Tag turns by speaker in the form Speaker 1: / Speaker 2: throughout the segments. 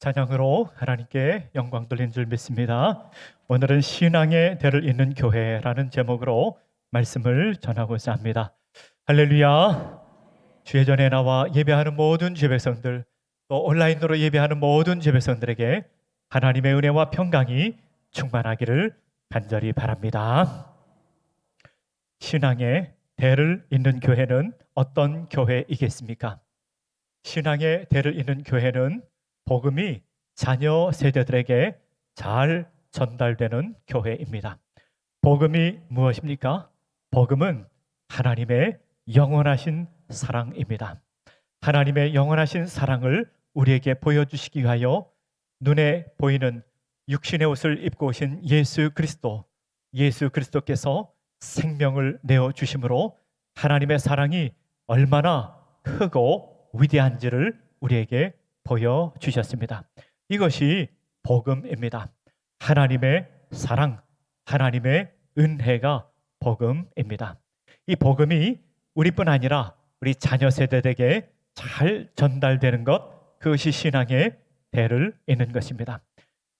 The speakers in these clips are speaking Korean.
Speaker 1: 찬양으로 하나님께 영광 돌린 줄 믿습니다. 오늘은 신앙의 대를 잇는 교회라는 제목으로 말씀을 전하고자 합니다. 할렐루야. 주의 전에 나와 예배하는 모든 주백성들, 또 온라인으로 예배하는 모든 주백성들에게 하나님의 은혜와 평강이 충만하기를 간절히 바랍니다. 신앙의 대를 잇는 교회는 어떤 교회이겠습니까? 신앙의 대를 잇는 교회는 복음이 자녀 세대들에게 잘 전달되는 교회입니다. 복음이 무엇입니까? 복음은 하나님의 영원하신 사랑입니다. 하나님의 영원하신 사랑을 우리에게 보여주시기 위하여 눈에 보이는 육신의 옷을 입고 오신 예수 그리스도께서 생명을 내어주심으로 하나님의 사랑이 얼마나 크고 위대한지를 우리에게 보여주셨습니다. 이것이 복음입니다. 하나님의 사랑, 하나님의 은혜가 복음입니다. 이 복음이 우리뿐 아니라 우리 자녀 세대에게 잘 전달되는 것, 그것이 신앙의 대를 잇는 것입니다.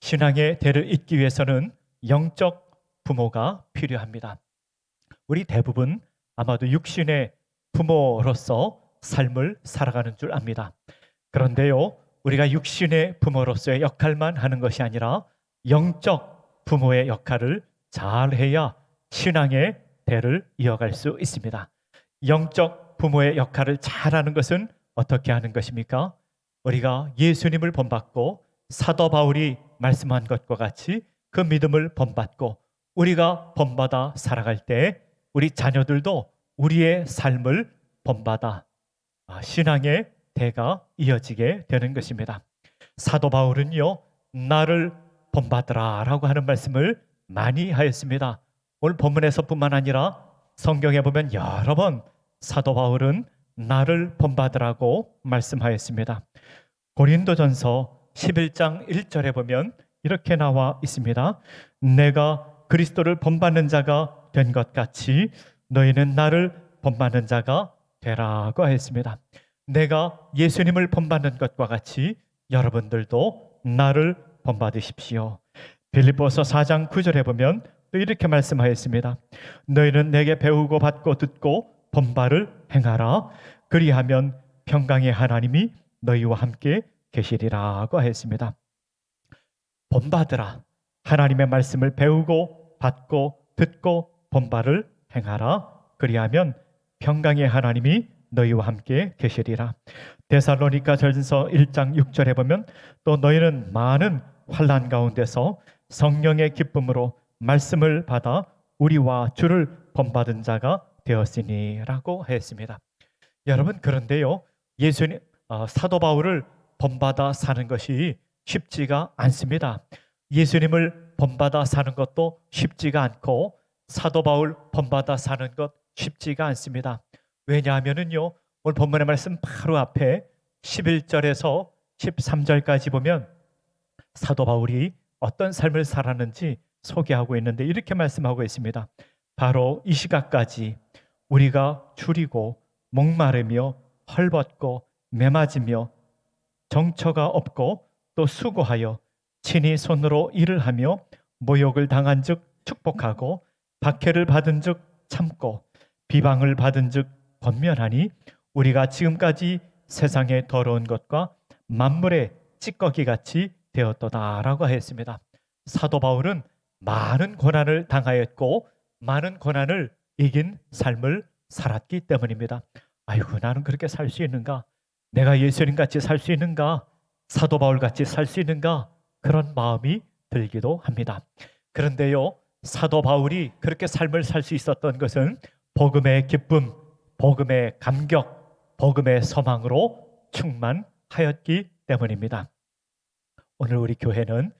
Speaker 1: 신앙의 대를 잇기 위해서는 영적 부모가 필요합니다. 우리 대부분 아마도 육신의 부모로서 삶을 살아가는 줄 압니다. 그런데요, 우리가 육신의 부모로서의 역할만 하는 것이 아니라 영적 부모의 역할을 잘해야 신앙의 대를 이어갈 수 있습니다. 영적 부모의 역할을 잘하는 것은 어떻게 하는 것입니까? 우리가 예수님을 본받고 사도 바울이 말씀한 것과 같이 그 믿음을 본받고 우리가 본받아 살아갈 때 우리 자녀들도 우리의 삶을 본받아 신앙의 대가 이어지게 되는 것입니다. 사도 바울은요, 나를 본받으라 라고 하는 말씀을 많이 하였습니다. 오늘 본문에서뿐만 아니라 성경에 보면 여러 번 사도 바울은 나를 본받으라고 말씀하였습니다. 고린도전서 11장 1절에 보면 이렇게 나와 있습니다. 내가 그리스도를 본받는 자가 된 것 같이 너희는 나를 본받는 자가 되라고 했습니다. 내가 예수님을 본받는 것과 같이 여러분들도 나를 본받으십시오. 빌립보서 4장 9절에 보면 또 이렇게 말씀하였습니다. 너희는 내게 배우고 받고 듣고 본바를 행하라. 그리하면 평강의 하나님이 너희와 함께 계시리라고 했습니다. 본받으라. 하나님의 말씀을 배우고 받고 듣고 본바를 행하라. 그리하면 평강의 하나님이 너희와 함께 계시리라. 데살로니가전서 1장 6절에 보면 또 너희는 많은 환난 가운데서 성령의 기쁨으로 말씀을 받아 우리와 주를 본받은 자가 되었으니라고 했습니다. 여러분, 그런데요, 예수님 사도 바울을 본받아 사는 것이 쉽지가 않습니다. 예수님을 본받아 사는 것도 쉽지가 않고 사도 바울 본받아 사는 것 쉽지가 않습니다. 왜냐하면은요, 오늘 본문의 말씀 바로 앞에 11절에서 13절까지 보면 사도 바울이 어떤 삶을 살았는지 소개하고 있는데 이렇게 말씀하고 있습니다. 바로 이 시각까지 우리가 줄이고 목마르며 헐벗고 매맞으며 정처가 없고 또 수고하여 친히 손으로 일을 하며 모욕을 당한 즉 축복하고 박해를 받은 즉 참고 비방을 받은 즉 권면하니 우리가 지금까지 세상의 더러운 것과 만물의 찌꺼기같이 되었도다라고 했습니다. 사도 바울은 많은 고난을 당하였고 많은 고난을 이긴 삶을 살았기 때문입니다. 아이고, 나는 그렇게 살 수 있는가? 내가 예수님같이 살 수 있는가? 사도 바울같이 살 수 있는가? 그런 마음이 들기도 합니다. 그런데요, 사도 바울이 그렇게 삶을 살 수 있었던 것은 복음의 기쁨, 복음의 감격, 복음의 소망으로 충만하였기 때문입니다. 오늘 우리 교회는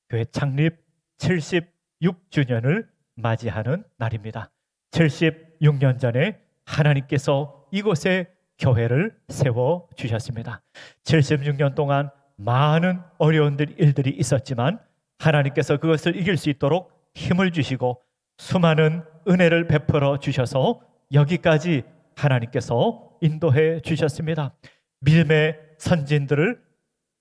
Speaker 1: 교회 창립 76주년을 맞이하는 날입니다. 76년 전에 하나님께서 이곳에 교회를 세워주셨습니다. 76년 동안 많은 어려운 일들이 있었지만 하나님께서 그것을 이길 수 있도록 힘을 주시고 수많은 은혜를 베풀어 주셔서 여기까지 하나님께서 인도해 주셨습니다. 믿음의 선진들을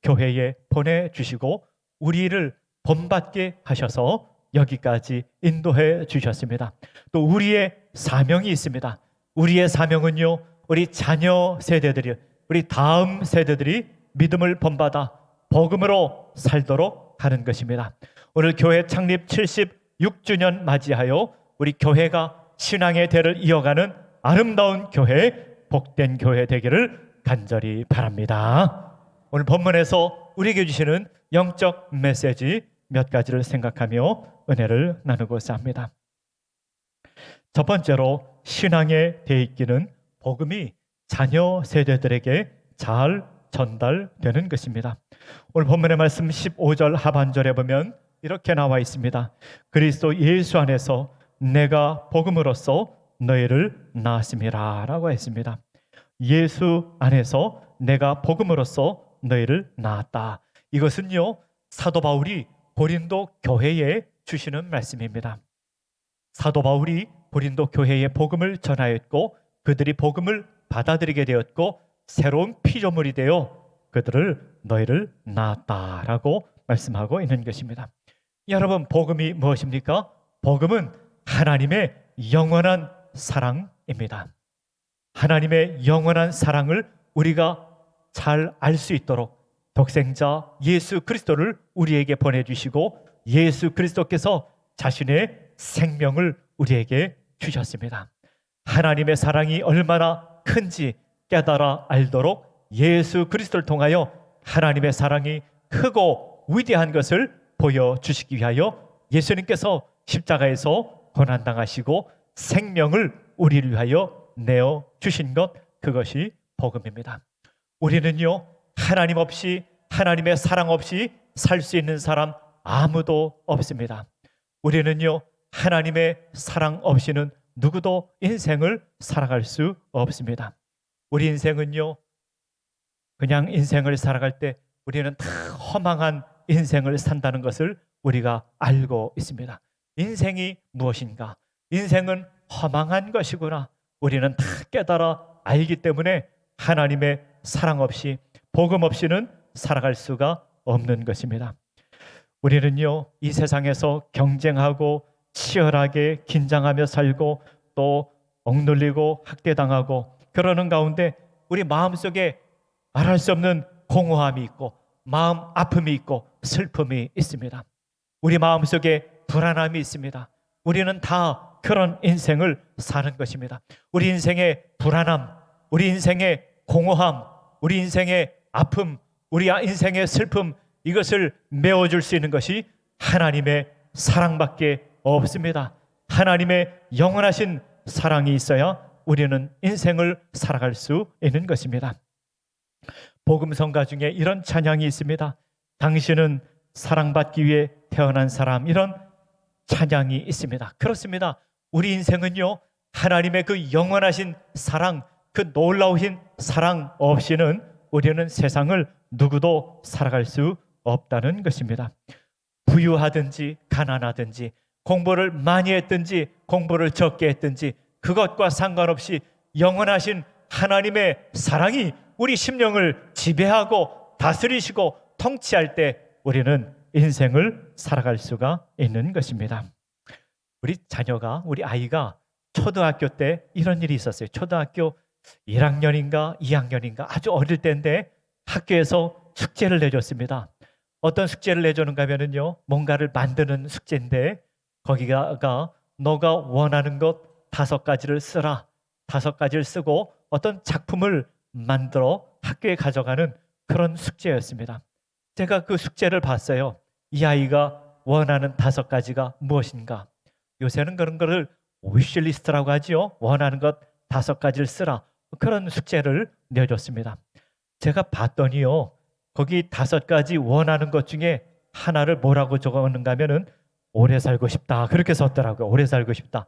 Speaker 1: 교회에 보내주시고 우리를 본받게 하셔서 여기까지 인도해 주셨습니다. 또 우리의 사명이 있습니다. 우리의 사명은요, 우리 자녀 세대들이, 우리 다음 세대들이 믿음을 본받아 복음으로 살도록 하는 것입니다. 오늘 교회 창립 76주년 맞이하여 우리 교회가 신앙의 대를 이어가는 아름다운 교회, 복된 교회 되기를 간절히 바랍니다. 오늘 본문에서 우리에게 주시는 영적 메시지 몇 가지를 생각하며 은혜를 나누고자 합니다. 첫 번째로 신앙의 대입기는 복음이 자녀 세대들에게 잘 전달되는 것입니다. 오늘 본문의 말씀 15절 하반절에 보면 이렇게 나와 있습니다. 그리스도 예수 안에서 내가 복음으로써 너희를 낳았음이라 라고 했습니다. 예수 안에서 내가 복음으로써 너희를 낳았다. 이것은요, 사도 바울이 고린도 교회에 주시는 말씀입니다. 사도 바울이 고린도 교회에 복음을 전하였고 그들이 복음을 받아들이게 되었고 새로운 피조물이 되어 그들을 너희를 낳았다라고 말씀하고 있는 것입니다. 여러분, 복음이 무엇입니까? 복음은 하나님의 영원한 사랑입니다. 하나님의 영원한 사랑을 우리가 잘 알 수 있도록 독생자 예수 그리스도를 우리에게 보내주시고 예수 그리스도께서 자신의 생명을 우리에게 주셨습니다. 하나님의 사랑이 얼마나 큰지 깨달아 알도록 예수 그리스도를 통하여 하나님의 사랑이 크고 위대한 것을 보여주시기 위하여 예수님께서 십자가에서 고난당하시고 생명을 우리를 위하여 내어주신 것, 그것이 복음입니다. 우리는요, 하나님 없이, 하나님의 사랑 없이 살 수 있는 사람 아무도 없습니다. 우리는요, 하나님의 사랑 없이는 누구도 인생을 살아갈 수 없습니다. 우리 인생은요, 그냥 인생을 살아갈 때 우리는 다 허망한 인생을 산다는 것을 우리가 알고 있습니다. 인생이 무엇인가? 인생은 허망한 것이구나. 우리는 다 깨달아 알기 때문에 하나님의 사랑 없이, 복음 없이는 살아갈 수가 없는 것입니다. 우리는요, 이 세상에서 경쟁하고 치열하게 긴장하며 살고 또 억눌리고 학대당하고 그러는 가운데 우리 마음속에 말할 수 없는 공허함이 있고 마음 아픔이 있고 슬픔이 있습니다. 우리 마음속에 불안함이 있습니다. 우리는 다 그런 인생을 사는 것입니다. 우리 인생의 불안함, 우리 인생의 공허함, 우리 인생의 아픔, 우리 인생의 슬픔, 이것을 메워줄 수 있는 것이 하나님의 사랑밖에 없습니다. 하나님의 영원하신 사랑이 있어야 우리는 인생을 살아갈 수 있는 것입니다. 복음성가 중에 이런 찬양이 있습니다. 당신은 사랑받기 위해 태어난 사람, 이런 찬양이 있습니다. 그렇습니다. 우리 인생은요, 하나님의 그 영원하신 사랑, 그 놀라우신 사랑 없이는 우리는 세상을 누구도 살아갈 수 없다는 것입니다. 부유하든지 가난하든지 공부를 많이 했든지 공부를 적게 했든지 그것과 상관없이 영원하신 하나님의 사랑이 우리 심령을 지배하고 다스리시고 통치할 때 우리는 인생을 살아갈 수가 있는 것입니다. 우리 자녀가, 우리 아이가 초등학교 때 이런 일이 있었어요. 초등학교 1학년인가 2학년인가 아주 어릴 때인데 학교에서 숙제를 내줬습니다. 어떤 숙제를 내주는가 하면요, 뭔가를 만드는 숙제인데 거기가 너가 원하는 것 5가지를 쓰라. 5가지를 쓰고 어떤 작품을 만들어 학교에 가져가는 그런 숙제였습니다. 제가 그 숙제를 봤어요. 이 아이가 원하는 5가지가 무엇인가? 요새는 그런 거를 위시리스트라고 하지요. 원하는 것 5가지를 쓰라. 그런 숙제를 내줬습니다. 제가 봤더니요, 거기 5가지 원하는 것 중에 하나를 뭐라고 적었는가 하면은 오래 살고 싶다, 그렇게 썼더라고요. 오래 살고 싶다.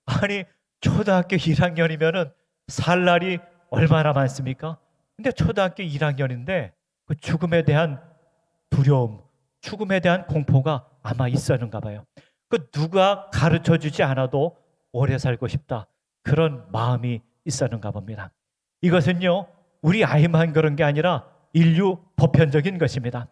Speaker 1: 아니, 초등학교 1학년이면은 살 날이 얼마나 많습니까? 근데 초등학교 1학년인데 그 죽음에 대한 두려움, 죽음에 대한 공포가 아마 있었는가 봐요. 그 누가 가르쳐 주지 않아도 오래 살고 싶다, 그런 마음이 있었는가 봅니다. 이것은요, 우리 아이만 그런 게 아니라 인류 보편적인 것입니다.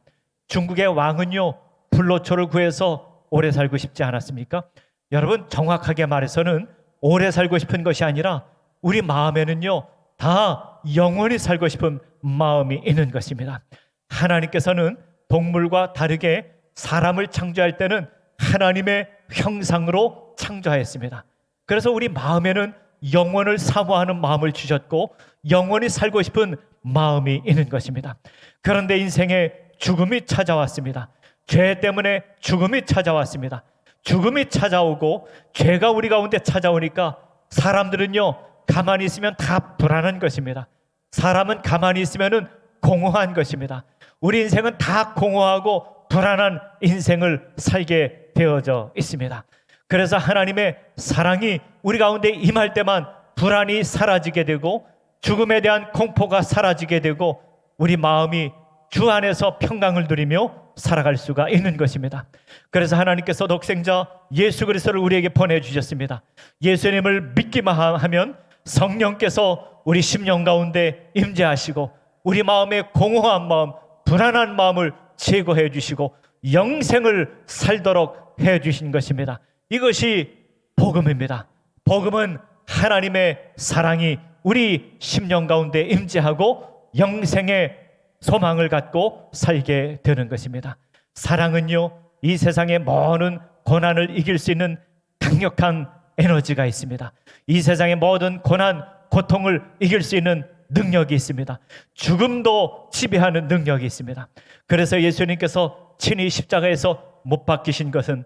Speaker 1: 중국의 왕은요, 불로초를 구해서 오래 살고 싶지 않았습니까? 여러분, 정확하게 말해서는 오래 살고 싶은 것이 아니라 우리 마음에는요, 다 영원히 살고 싶은 마음이 있는 것입니다. 하나님께서는 동물과 다르게 사람을 창조할 때는 하나님의 형상으로 창조하였습니다. 그래서 우리 마음에는 영원을 사모하는 마음을 주셨고 영원히 살고 싶은 마음이 있는 것입니다. 그런데 인생에 죽음이 찾아왔습니다. 죄 때문에 죽음이 찾아왔습니다. 죽음이 찾아오고 죄가 우리 가운데 찾아오니까 사람들은요, 가만히 있으면 다 불안한 것입니다. 사람은 가만히 있으면 공허한 것입니다. 우리 인생은 다 공허하고 불안한 인생을 살게 되어져 있습니다. 그래서 하나님의 사랑이 우리 가운데 임할 때만 불안이 사라지게 되고 죽음에 대한 공포가 사라지게 되고 우리 마음이 주 안에서 평강을 누리며 살아갈 수가 있는 것입니다. 그래서 하나님께서 독생자 예수 그리스도를 우리에게 보내주셨습니다. 예수님을 믿기만 하면 성령께서 우리 심령 가운데 임재하시고 우리 마음의 공허한 마음, 불안한 마음을 제거해 주시고 영생을 살도록 해 주신 것입니다. 이것이 복음입니다. 복음은 하나님의 사랑이 우리 심령 가운데 임재하고 영생의 소망을 갖고 살게 되는 것입니다. 사랑은요, 이 세상의 모든 고난을 이길 수 있는 강력한 에너지가 있습니다. 이 세상의 모든 고난, 고통을 이길 수 있는 능력이 있습니다. 죽음도 지배하는 능력이 있습니다. 그래서 예수님께서 친히 십자가에서 못 박히신 것은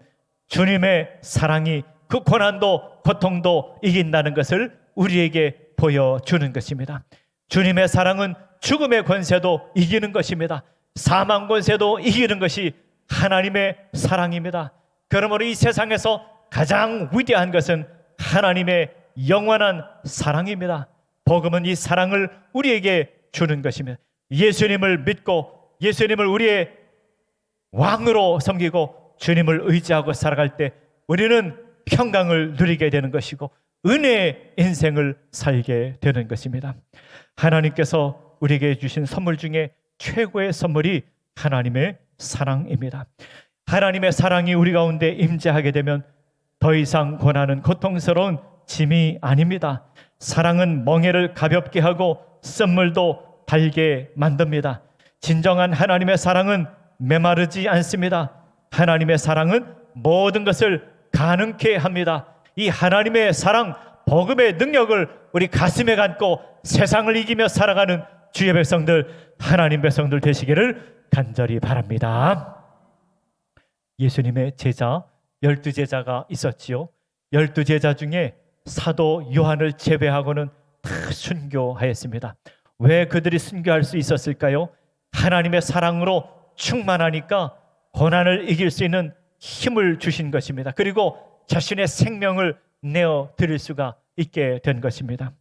Speaker 1: 주님의 사랑이 그 고난도 고통도 이긴다는 것을 우리에게 보여주는 것입니다. 주님의 사랑은 죽음의 권세도 이기는 것입니다. 사망 권세도 이기는 것이 하나님의 사랑입니다. 그러므로 이 세상에서 가장 위대한 것은 하나님의 영원한 사랑입니다. 복음은 이 사랑을 우리에게 주는 것입니다. 예수님을 믿고 예수님을 우리의 왕으로 섬기고 주님을 의지하고 살아갈 때 우리는 평강을 누리게 되는 것이고 은혜의 인생을 살게 되는 것입니다. 하나님께서 우리에게 주신 선물 중에 최고의 선물이 하나님의 사랑입니다. 하나님의 사랑이 우리 가운데 임재하게 되면 더 이상 고난은 고통스러운 짐이 아닙니다. 사랑은 멍에를 가볍게 하고 쓴물도 달게 만듭니다. 진정한 하나님의 사랑은 메마르지 않습니다. 하나님의 사랑은 모든 것을 가능케 합니다. 이 하나님의 사랑, 복음의 능력을 우리 가슴에 갖고 세상을 이기며 살아가는 주의 백성들, 하나님 백성들 되시기를 간절히 바랍니다. 예수님의 제자 12제자가 있었지요. 12제자 중에 사도 요한을 제외하고는 다 순교하였습니다. 왜 그들이 순교할 수 있었을까요? 하나님의 사랑으로 충만하니까 고난을 이길 수 있는 힘을 주신 것입니다. 그리고 자신의 생명을 내어 드릴 수가 있게 된 것입니다.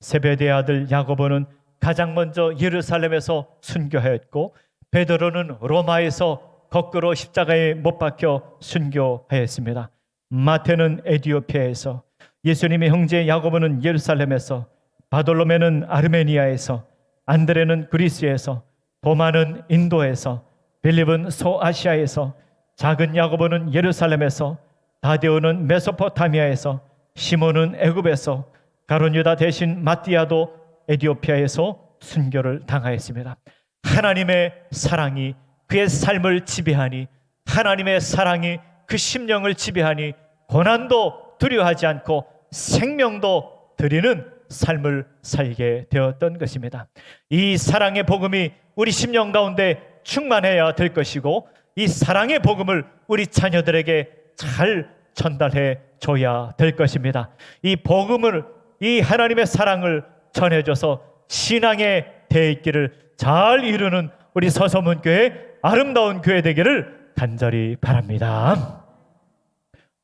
Speaker 1: 세베대의 아들 야고보는 가장 먼저 예루살렘에서 순교하였고 베드로는 로마에서 거꾸로 십자가에 못 박혀 순교하였습니다. 마태는 에티오피아에서, 예수님의 형제 야고보는 예루살렘에서, 바돌로메는 아르메니아에서, 안드레는 그리스에서, 도마는 인도에서, 빌립은 소아시아에서, 작은 야고보는 예루살렘에서, 다데오는 메소포타미아에서, 시몬은 애굽에서, 가룟 유다 대신 마띠아도 에티오피아에서 순교를 당하였습니다. 하나님의 사랑이 그의 삶을 지배하니, 하나님의 사랑이 그 심령을 지배하니 고난도 두려워하지 않고 생명도 드리는 삶을 살게 되었던 것입니다. 이 사랑의 복음이 우리 심령 가운데 충만해야 될 것이고 이 사랑의 복음을 우리 자녀들에게 잘 전달해 줘야 될 것입니다. 이 복음을, 이 하나님의 사랑을 전해줘서 신앙의 대입기를 잘 이루는 우리 서서문교회 아름다운 교회 되기를 간절히 바랍니다.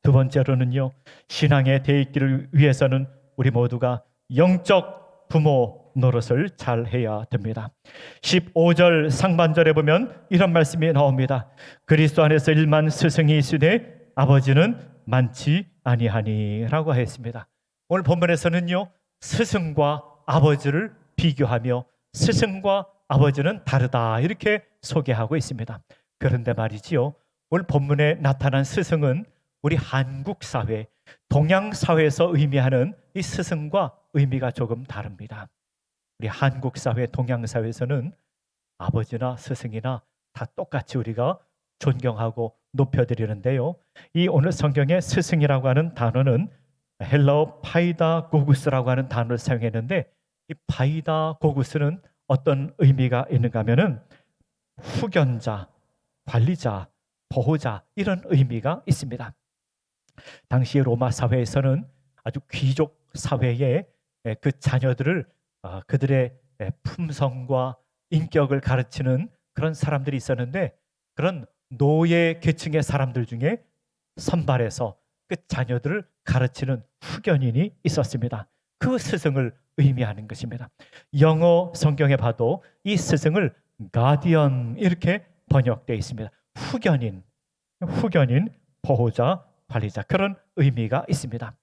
Speaker 1: 두 번째로는요, 신앙의 대입기를 위해서는 우리 모두가 영적 부모 노릇을 잘 해야 됩니다. 15절 상반절에 보면 이런 말씀이 나옵니다. 그리스도 안에서 일만 스승이 있으되 아버지는 많지 아니하니 라고 했습니다. 오늘 본문에서는요, 스승과 아버지를 비교하며 스승과 아버지는 다르다 이렇게 소개하고 있습니다. 그런데 말이지요, 오늘 본문에 나타난 스승은 우리 한국 사회, 동양 사회에서 의미하는 이 스승과 의미가 조금 다릅니다. 우리 한국 사회, 동양 사회에서는 아버지나 스승이나 다 똑같이 우리가 존경하고 높여드리는데요, 이 오늘 성경의 스승이라고 하는 단어는 헬라어 파이다고구스라고 하는 단어를 사용했는데, 이 파이다고구스는 어떤 의미가 있는가 하면은 후견자, 관리자, 보호자 이런 의미가 있습니다. 당시 로마 사회에서는 아주 귀족 사회에 그 자녀들을 그들의 품성과 인격을 가르치는 그런 사람들이 있었는데, 그런 노예 계층의 사람들 중에 선발해서 그 자녀들을 가르치는 후견인이 있었습니다. 그 스승을 의미하는 것입니다. 영어 성경에 봐도 이 스승을 가디언 이렇게 번역되어 있습니다. 후견인, 보호자, 관리자, 그런 의미가 있습니다.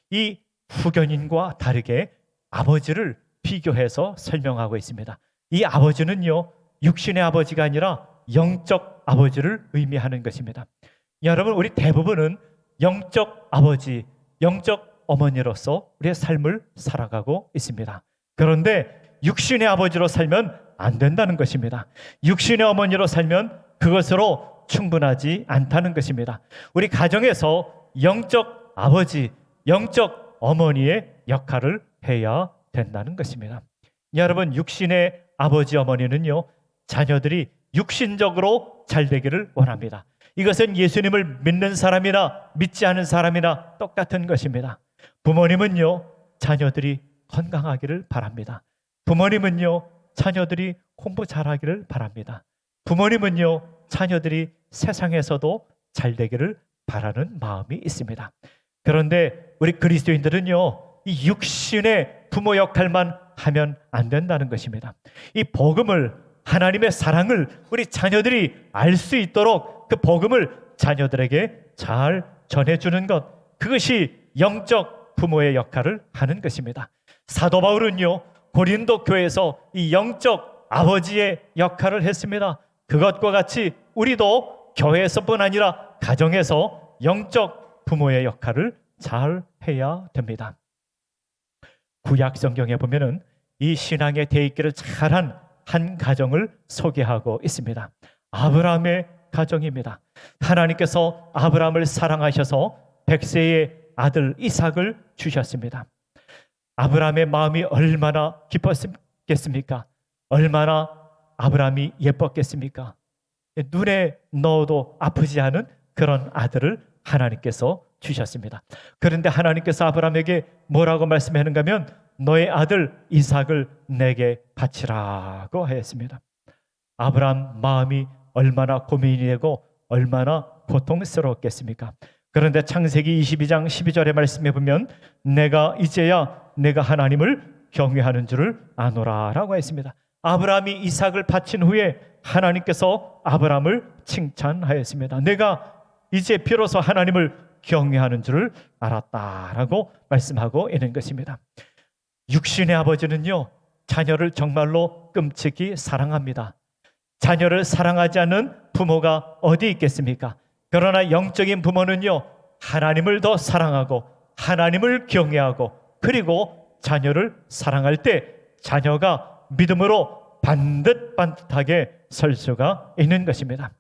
Speaker 1: 이 후견인과 다르게 아버지를 비교해서 설명하고 있습니다. 이 아버지는요, 육신의 아버지가 아니라 영적 아버지를 의미하는 것입니다. 여러분, 우리 대부분은 영적 아버지, 영적 어머니로서 우리의 삶을 살아가고 있습니다. 그런데 육신의 아버지로 살면 안 된다는 것입니다. 육신의 어머니로 살면 그것으로 충분하지 않다는 것입니다. 우리 가정에서 영적 아버지, 영적 어머니의 역할을 해야 된다는 것입니다. 여러분, 육신의 아버지, 어머니는요, 자녀들이 육신적으로 잘 되기를 원합니다. 이것은 예수님을 믿는 사람이나 믿지 않은 사람이나 똑같은 것입니다. 부모님은요, 자녀들이 건강하기를 바랍니다. 부모님은요, 자녀들이 공부 잘하기를 바랍니다. 부모님은요, 자녀들이 세상에서도 잘 되기를 바라는 마음이 있습니다. 그런데 우리 그리스도인들은요, 이 육신의 부모 역할만 하면 안 된다는 것입니다. 이 복음을, 하나님의 사랑을 우리 자녀들이 알 수 있도록 그 복음을 자녀들에게 잘 전해주는 것, 그것이 영적 부모의 역할을 하는 것입니다. 사도 바울은요, 고린도 교회에서 이 영적 아버지의 역할을 했습니다. 그것과 같이 우리도 교회에서뿐 아니라 가정에서 영적 부모의 역할을 잘 해야 됩니다. 구약 성경에 보면은 이 신앙의 대입기를 잘한 한 가정을 소개하고 있습니다. 아브라함의 가정입니다. 하나님께서 아브라함을 사랑하셔서 100세의 아들 이삭을 주셨습니다. 아브라함의 마음이 얼마나 기뻤겠습니까? 얼마나 아브라함이 예뻤겠습니까? 눈에 넣어도 아프지 않은 그런 아들을 하나님께서 주셨습니다. 그런데 하나님께서 아브라함에게 뭐라고 말씀하는가 하면 너의 아들 이삭을 내게 바치라고 하였습니다. 아브라함 마음이 얼마나 고민이 되고 얼마나 고통스러웠겠습니까? 그런데 창세기 22장 12절의 말씀에 보면 내가 이제야 내가 하나님을 경외하는 줄을 아노라 라고 했습니다. 아브라함이 이삭을 바친 후에 하나님께서 아브라함을 칭찬하였습니다. 내가 이제 비로소 하나님을 경외하는 줄을 알았다라고 말씀하고 있는 것입니다. 육신의 아버지는요, 자녀를 정말로 끔찍이 사랑합니다. 자녀를 사랑하지 않는 부모가 어디 있겠습니까? 그러나 영적인 부모는요, 하나님을 더 사랑하고 하나님을 경외하고 그리고 자녀를 사랑할 때 자녀가 믿음으로 반듯반듯하게 설 수가 있는 것입니다.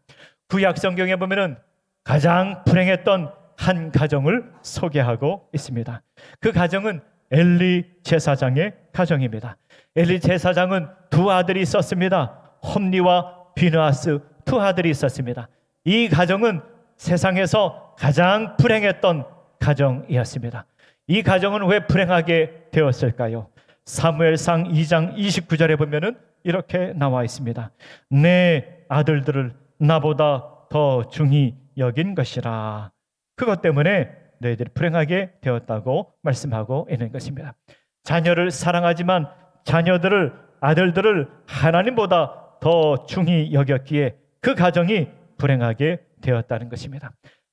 Speaker 1: 구약 성경에 보면은 가장 불행했던 한 가정을 소개하고 있습니다. 그 가정은 엘리 제사장의 가정입니다. 엘리 제사장은 두 아들이 있었습니다. 홈리와 비느하스 두 아들이 있었습니다. 이 가정은 세상에서 가장 불행했던 가정이었습니다. 이 가정은 왜 불행하게 되었을까요? 사무엘상 2장 29절에 보면은 이렇게 나와 있습니다. 내 아들들을 나보다 더 중히 여긴 것이라. 그것 때문에 너희들이 불행하게 되었다고 말씀하고 있는 것입니다. 자녀를 사랑하지만 자녀들을, 아들들을 하나님보다 더 중히 여겼기에 그 가정이 불행하게 되었다는 것입니다.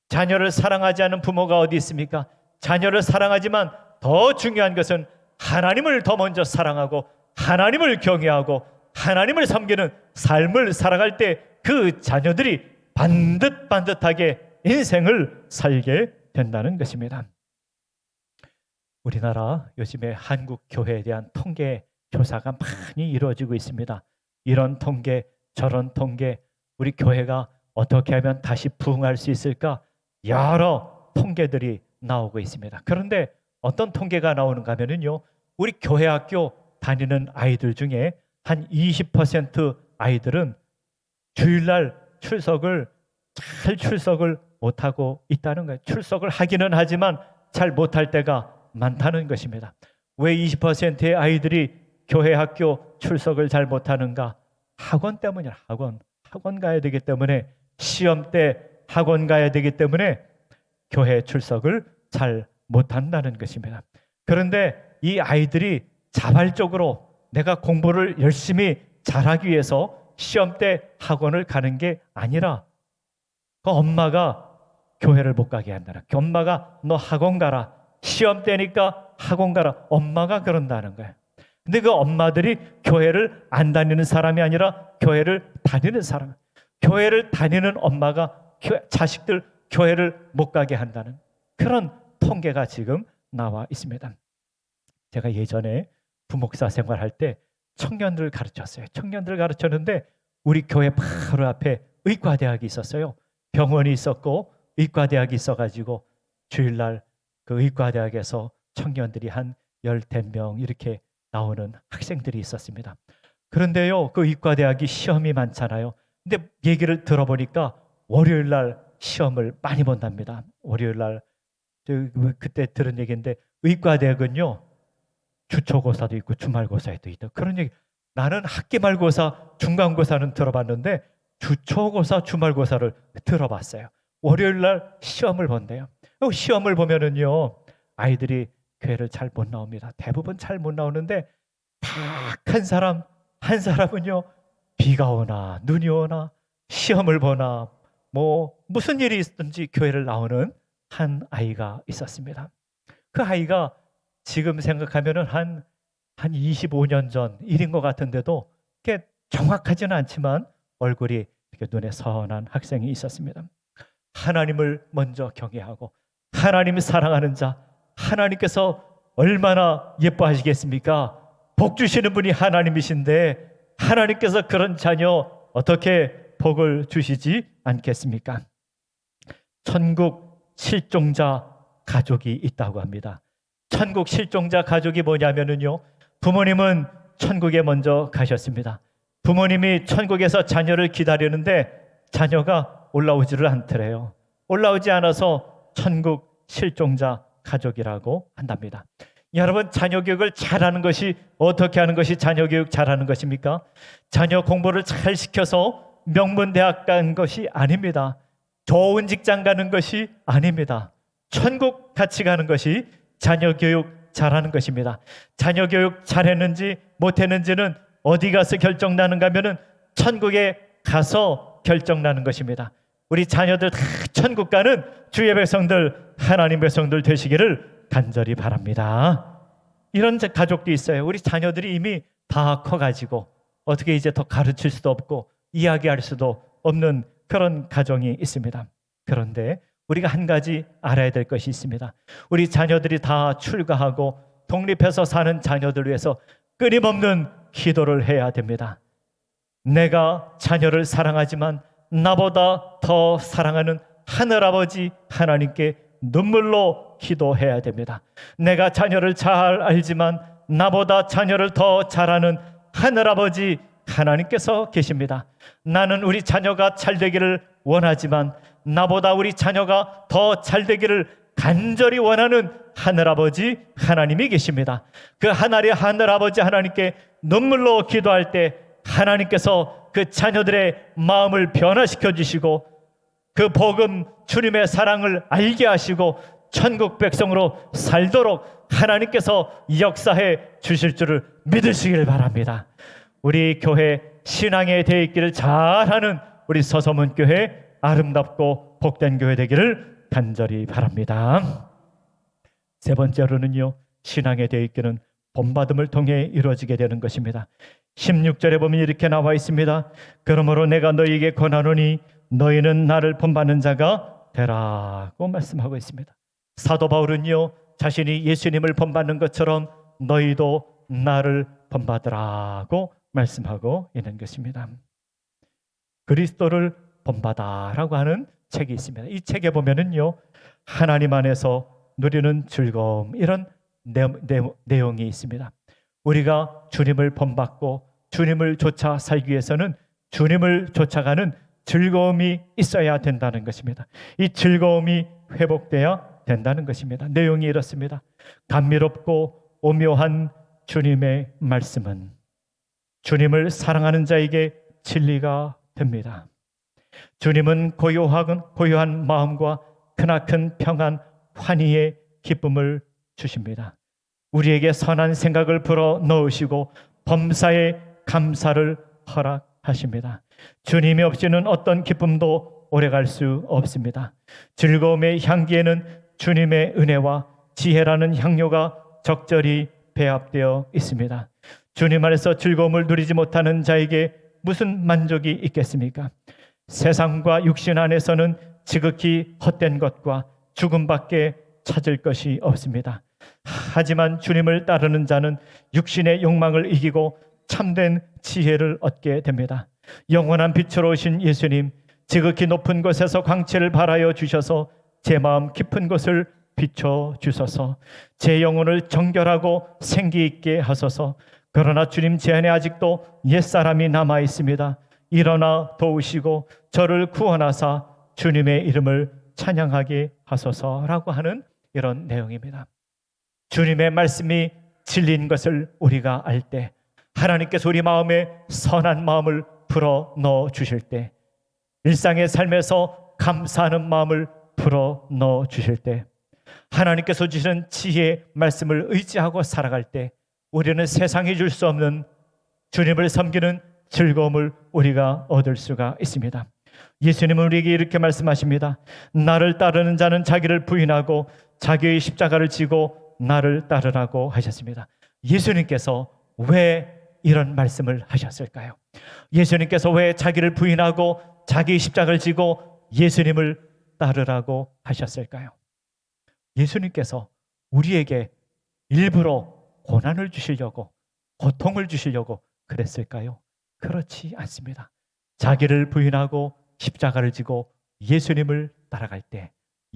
Speaker 1: 자녀를 사랑하지 않은 부모가 어디 있습니까? 자녀를 사랑하지만 더 중요한 것은 하나님을 더 먼저 사랑하고 하나님을 경외하고 하나님을 섬기는 삶을 살아갈 때 그 자녀들이 반듯반듯하게 인생을 살게 된다는 것입니다. 우리나라 요즘에 한국 교회에 대한 통계 조사가 많이 이루어지고 있습니다. 이런 통계, 저런 통계, 우리 교회가 어떻게 하면 다시 부흥할 수 있을까? 여러 통계들이 나오고 있습니다. 그런데 어떤 통계가 나오는가 하면요, 우리 교회 학교 다니는 아이들 중에 한 20% 아이들은 주일날 출석을 못하고 있다는 거예요. 출석을 하기는 하지만 잘 못할 때가 많다는 것입니다. 왜 20%의 아이들이 교회 학교 출석을 잘 못하는가? 학원 때문이야. 학원 가야 되기 때문에, 시험 때 학원 가야 되기 때문에 교회 출석을 잘 못한다는 것입니다. 그런데 이 아이들이 자발적으로 내가 공부를 열심히 잘하기 위해서 시험 때 학원을 가는 게 아니라 그 엄마가 교회를 못 가게 한다는, 엄마가 너 학원 가라, 시험 때니까 학원 가라, 엄마가 그런다는 거예요. 근데 그 엄마들이 교회를 안 다니는 사람이 아니라 교회를 다니는 사람, 교회를 다니는 엄마가 자식들 교회를 못 가게 한다는 그런 통계가 지금 나와 있습니다. 제가 예전에 부목사 생활할 때 청년들을 가르쳤어요. 청년들을 가르쳤는데 우리 교회 바로 앞에 의과대학이 있었어요. 병원이 있었고 의과대학이 있어가지고 주일날 그 의과대학에서 청년들이 한 10명 이렇게 나오는 학생들이 있었습니다. 그런데요, 그 의과대학이 시험이 많잖아요. 근데 얘기를 들어보니까 월요일날 시험을 많이 본답니다. 월요일날, 그때 들은 얘기인데 의과대학은요, 주초고사도 있고 주말고사도 있다. 그런 얘기. 나는 학기말고사, 중간고사는 들어봤는데 주초고사, 주말고사를 들어봤어요. 월요일날 시험을 본대요. 시험을 보면은요, 아이들이 교회를 잘 못 나옵니다. 대부분 잘 못 나오는데 딱 한 사람은요, 비가 오나 눈이 오나 시험을 보나 뭐 무슨 일이 있든지 교회를 나오는 한 아이가 있었습니다. 그 아이가 지금 생각하면은 한 25년 전 일인 것 같은데도 그게 정확하지는 않지만 얼굴이 이렇게 눈에 선한 학생이 있었습니다. 하나님을 먼저 경외하고 하나님을 사랑하는 자, 하나님께서 얼마나 예뻐하시겠습니까? 복 주시는 분이 하나님이신데 하나님께서 그런 자녀 어떻게 복을 주시지 않겠습니까? 천국 실종자 가족이 있다고 합니다. 천국 실종자 가족이 뭐냐면요, 부모님은 천국에 먼저 가셨습니다. 부모님이 천국에서 자녀를 기다리는데 자녀가 올라오지를 않더래요. 올라오지 않아서 천국 실종자 가족이라고 한답니다. 여러분, 자녀 교육을 잘하는 것이 어떻게 하는 것이 자녀 교육 잘하는 것입니까? 자녀 공부를 잘 시켜서 명문대학 간 것이 아닙니다. 좋은 직장 가는 것이 아닙니다. 천국 같이 가는 것이 자녀 교육 잘하는 것입니다. 자녀 교육 잘했는지 못했는지는 어디 가서 결정나는가 하면은 천국에 가서 결정나는 것입니다. 우리 자녀들 다 천국 가는 주의 백성들, 하나님 백성들 되시기를 간절히 바랍니다. 이런 가족도 있어요. 우리 자녀들이 이미 다 커가지고 어떻게 이제 더 가르칠 수도 없고 이야기할 수도 없는 그런 가정이 있습니다. 그런데 우리가 한 가지 알아야 될 것이 있습니다. 우리 자녀들이 다 출가하고 독립해서 사는 자녀들을 위해서 끊임없는 기도를 해야 됩니다. 내가 자녀를 사랑하지만 나보다 더 사랑하는 하늘아버지 하나님께 눈물로 기도해야 됩니다. 내가 자녀를 잘 알지만 나보다 자녀를 더 잘하는 하늘아버지 하나님께서 계십니다. 나는 우리 자녀가 잘 되기를 원하지만 나보다 우리 자녀가 더 잘 되기를 간절히 원하는 하늘아버지 하나님이 계십니다. 그 하늘아버지 하나님께 눈물로 기도할 때 하나님께서 그 자녀들의 마음을 변화시켜 주시고 그 복음, 주님의 사랑을 알게 하시고 천국 백성으로 살도록 하나님께서 역사해 주실 줄을 믿으시길 바랍니다. 우리 교회 신앙에 대해 있기를 잘하는 우리 서서문교회 아름답고 복된 교회 되기를 간절히 바랍니다. 세 번째로는요, 신앙에 대해 있기는 본받음을 통해 이루어지게 되는 것입니다. 16절에 보면 이렇게 나와 있습니다. 그러므로 내가 너희에게 권하노니 너희는 나를 본받는 자가 되라고 말씀하고 있습니다. 사도 바울은요, 자신이 예수님을 본받는 것처럼 너희도 나를 본받으라고 말씀하고 있는 것입니다. 그리스도를 본받아라고 하는 책이 있습니다. 이 책에 보면은요, 하나님 안에서 누리는 즐거움, 이런 내용이 있습니다. 우리가 주님을 본받고 주님을 쫓아 살기 위해서는 주님을 쫓아가는 즐거움이 있어야 된다는 것입니다. 이 즐거움이 회복돼야 된다는 것입니다. 내용이 이렇습니다. 감미롭고 오묘한 주님의 말씀은 주님을 사랑하는 자에게 진리가 됩니다. 주님은 고요한 마음과 크나큰 평안, 환희의 기쁨을 주십니다. 우리에게 선한 생각을 불어 넣으시고 범사에 감사를 허락하십니다. 주님이 없이는 어떤 기쁨도 오래갈 수 없습니다. 즐거움의 향기에는 주님의 은혜와 지혜라는 향료가 적절히 배합되어 있습니다. 주님 안에서 즐거움을 누리지 못하는 자에게 무슨 만족이 있겠습니까? 세상과 육신 안에서는 지극히 헛된 것과 죽음밖에 찾을 것이 없습니다. 하지만 주님을 따르는 자는 육신의 욕망을 이기고 참된 지혜를 얻게 됩니다. 영원한 빛으로 오신 예수님, 지극히 높은 곳에서 광채를 발하여 주셔서 제 마음 깊은 곳을 비춰 주소서. 제 영혼을 정결하고 생기 있게 하소서. 그러나 주님, 제 안에 아직도 옛사람이 남아 있습니다. 일어나 도우시고 저를 구원하사 주님의 이름을 찬양하게 하소서라고 하는 이런 내용입니다. 주님의 말씀이 진리인 것을 우리가 알 때, 하나님께서 우리 마음에 선한 마음을 불어 넣어 주실 때, 일상의 삶에서 감사하는 마음을 불어 넣어 주실 때, 하나님께서 주시는 지혜의 말씀을 의지하고 살아갈 때, 우리는 세상이 줄 수 없는 주님을 섬기는 즐거움을 우리가 얻을 수가 있습니다. 예수님은 우리에게 이렇게 말씀하십니다. 나를 따르는 자는 자기를 부인하고 자기의 십자가를 지고 나를 따르라고 하셨습니다. 예수님께서 왜 이런 말씀을 하셨을까요? 예수님께서 왜 자기를 부인하고 자기의 십자가를 지고 예수님을 따르라고 하셨을까요? 예수님께서 우리에게 일부러 고난을 주시려고, 고통을 주시려고 그랬을까요? 그렇지 않습니다. 자기를 부인하고 십자가를 지고 예수님을 따라갈 때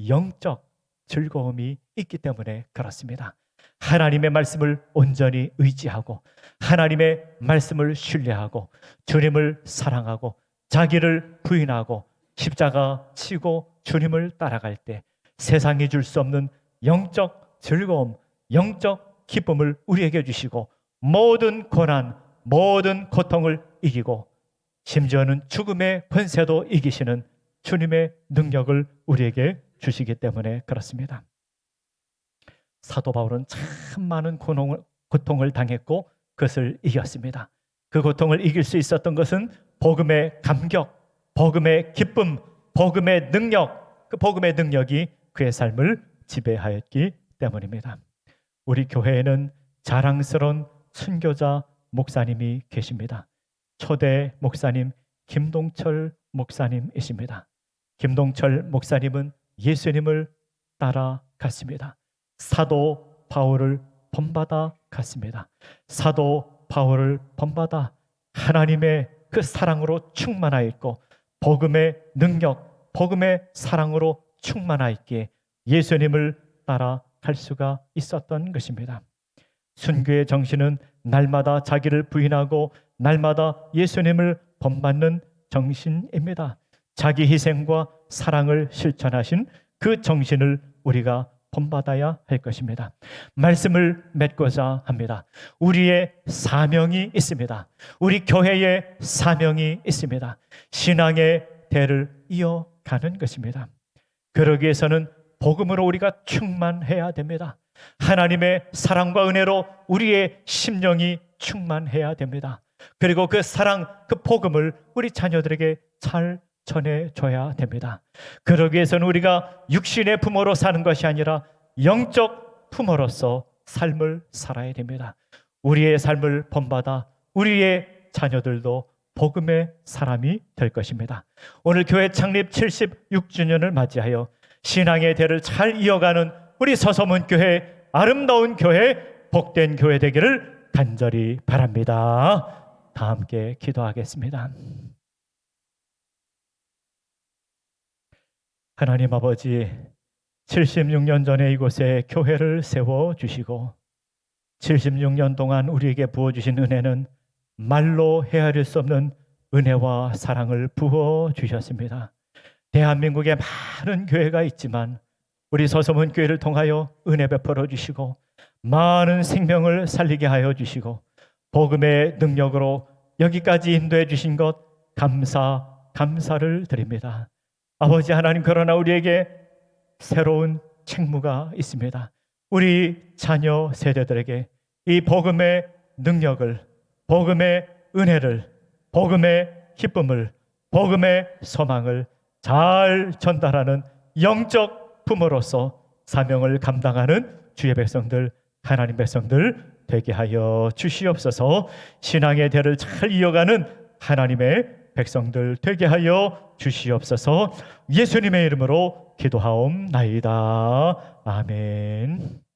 Speaker 1: 영적 즐거움이 있기 때문에 그렇습니다. 하나님의 말씀을 온전히 의지하고 하나님의 말씀을 신뢰하고 주님을 사랑하고 자기를 부인하고 십자가 치고 주님을 따라갈 때 세상이 줄 수 없는 영적 즐거움, 영적 기쁨을 우리에게 주시고 모든 고난, 모든 고통을 이기고 심지어는 죽음의 권세도 이기시는 주님의 능력을 우리에게 주시기 때문에 그렇습니다. 사도 바울은 참 많은 고통을 당했고 그것을 이겼습니다. 그 고통을 이길 수 있었던 것은 복음의 감격, 복음의 기쁨, 복음의 능력, 그 복음의 능력이 그의 삶을 지배하였기 때문입니다. 우리 교회에는 자랑스러운 순교자 목사님이 계십니다. 초대 목사님 김동철 목사님이십니다. 김동철 목사님은 예수님을 따라갔습니다. 사도 바울을 본받아 갔습니다. 사도 바울을 본받아 하나님의 그 사랑으로 충만하여 있고 복음의 능력, 복음의 사랑으로 충만하여 있기에 예수님을 따라갈 수가 있었던 것입니다. 순교의 정신은 날마다 자기를 부인하고 날마다 예수님을 본받는 정신입니다. 자기 희생과 사랑을 실천하신 그 정신을 우리가 본받아야 할 것입니다. 말씀을 맺고자 합니다. 우리의 사명이 있습니다. 우리 교회의 사명이 있습니다. 신앙의 대를 이어가는 것입니다. 그러기 위해서는 복음으로 우리가 충만해야 됩니다. 하나님의 사랑과 은혜로 우리의 심령이 충만해야 됩니다. 그리고 그 사랑, 그 복음을 우리 자녀들에게 잘 전해줘야 됩니다. 그러기 위해서는 우리가 육신의 부모로 사는 것이 아니라 영적 부모로서 삶을 살아야 됩니다. 우리의 삶을 본받아 우리의 자녀들도 복음의 사람이 될 것입니다. 오늘 교회 창립 76주년을 맞이하여 신앙의 대를 잘 이어가는 우리 서서문 교회, 아름다운 교회, 복된 교회 되기를 간절히 바랍니다. 다 함께 기도하겠습니다. 하나님 아버지, 76년 전에 이곳에 교회를 세워주시고 76년 동안 우리에게 부어주신 은혜는 말로 헤아릴 수 없는 은혜와 사랑을 부어주셨습니다. 대한민국에 많은 교회가 있지만 우리 서서문 교회를 통하여 은혜 베풀어 주시고 많은 생명을 살리게 하여 주시고 복음의 능력으로 여기까지 인도해 주신 것 감사를 드립니다. 아버지 하나님, 그러나 우리에게 새로운 책무가 있습니다. 우리 자녀 세대들에게 이 복음의 능력을, 복음의 은혜를, 복음의 기쁨을, 복음의 소망을 잘 전달하는 영적 부모로서 사명을 감당하는 주의 백성들, 하나님 백성들 되게 하여 주시옵소서. 신앙의 대를 잘 이어가는 하나님의 백성들 되게 하여 주시옵소서. 예수님의 이름으로 기도하옵나이다. 아멘.